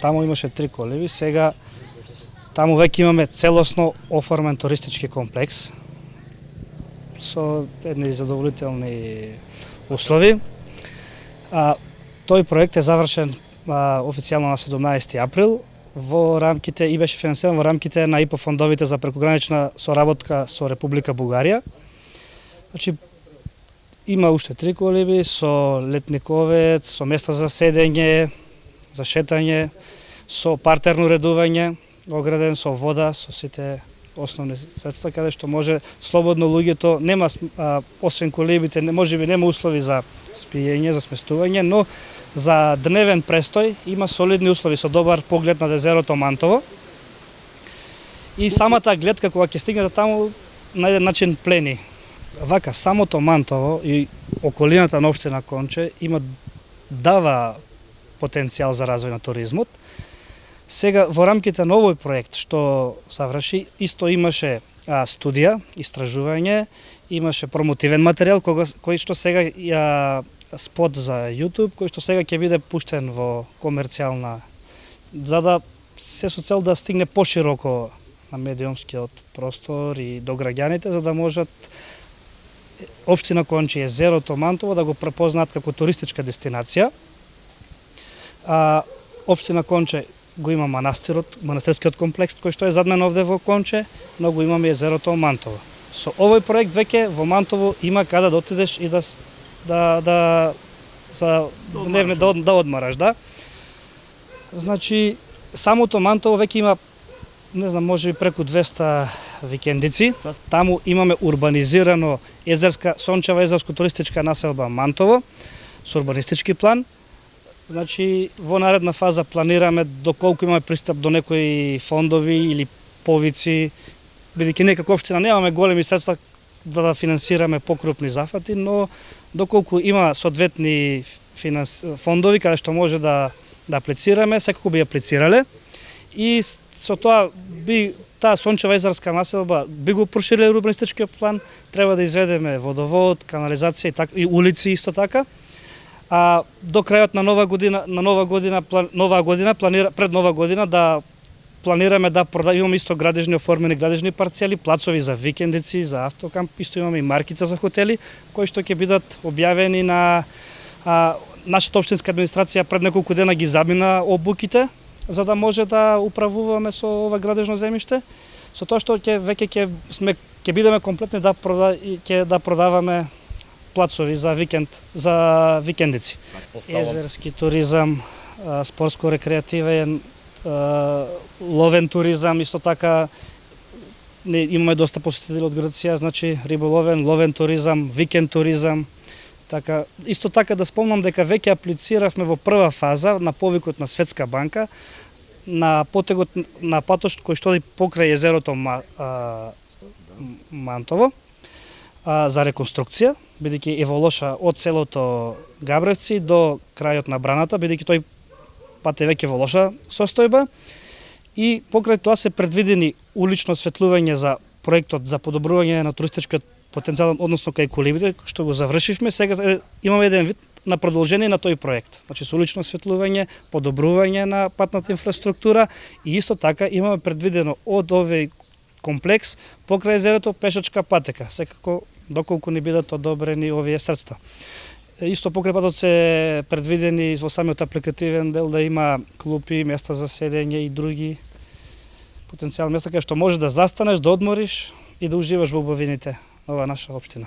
таму имаше 3 колиби, сега таму веќе имаме целосно оформен туристички комплекс со едни задоволителни услови. Тој проект е завршен официјално на 17 април во рамките и беше финансиран во рамките на ИПА фондовите за прекогранична соработка со Република Бугарија. Значи има уште 3 колиби со летниковец, со места за седење, за шетање, со партерно редување, ограден со вода, со сите основни средства каде што може слободно луѓето, нема освен колибите, можеби нема услови за спиење, за сместување, но за дневен престој има солидни услови со добар поглед на езерото Мантово. И самата гледка кога ќе стигнете таму на еден начин плени. Вака самото Мантово и околината на општина Конче дава потенцијал за развој на туризмот. Сега во рамките на овој проект што заврши, исто имаше студија, истражување, имаше промотивен материјал кој што сега спот за YouTube, кој што сега ќе биде пуштен во комерцијална, за да се со цел да стигне пошироко на медиумскиот простор и до граѓаните, за да можат општина Конче и езерото Мантово да го препознаат како туристичка дестинација. Општина Конче го има манастирскиот комплекс кој што е задмен овде во Конче, но го имаме езерото Мантово. Со овој проект веќе во Мантово има каде да отидеш и да одмараш, да. Значи самото Мантово веќе има, не знам, можеби преку 200 викендици. Таму имаме урбанизирано сончева езерско-туристичка населба Мантово со урбанистички план. Значи во наредна фаза планираме доколку имаме пристап до некои фондови или повици, бидејќи некако општина немаме големи средства да финансираме покрупни зафати, но доколку има соодветни фондови каде што може да аплицираме, секако би аплицирале. И со тоа таа сончева езерска населба би го прошириле урбанистичкиот план, треба да изведеме водовод, канализација и улици исто така. До крајот на пред нова година да планираме да имаме исто оформени градежни парцели, плацови за викендици, за автокамп, исто имаме и маркица за хотели, кои што ќе бидат објавени на нашата општинска администрација. Пред неколку дена ги замина обуките, за да може да управуваме со ова градежно земјиште, со тоа што ќе бидеме комплетни да продаваме плацови за викендици. Езерски туризам, спортско-рекреативен, ловен туризам, исто така имаме доста посетители од Грција, значи риболовен, ловен туризам, викенд туризам. Така, исто така да спомнам дека веќе аплициравме во прва фаза на повикот на Светска банка на потегот на патот кој што покрај езерото Мантово за реконструкција, бидејќи е во лоша од селото Габревци до крајот на браната, бидејќи тој пат е веќе во лоша состојба. И покрај тоа се предвидени улично осветлување за проектот за подобрување на туристичкиот потенцијал, односно кај колибите, што го завршивме. Сега имаме еден вид на продолжение на тој проект. Значи со улично осветлување, подобрување на патната инфраструктура и исто така имаме предвидено од овој комплекс покрај езерото пешачка патека, секако доколку не бидат одобрени овие средства. Исто покрај патот се предвидени во самиот апликативен дел да има клупи, места за седење и други потенцијални места каде што може да застанеш, да одмориш и да уживаш во убавините на оваа наша општина.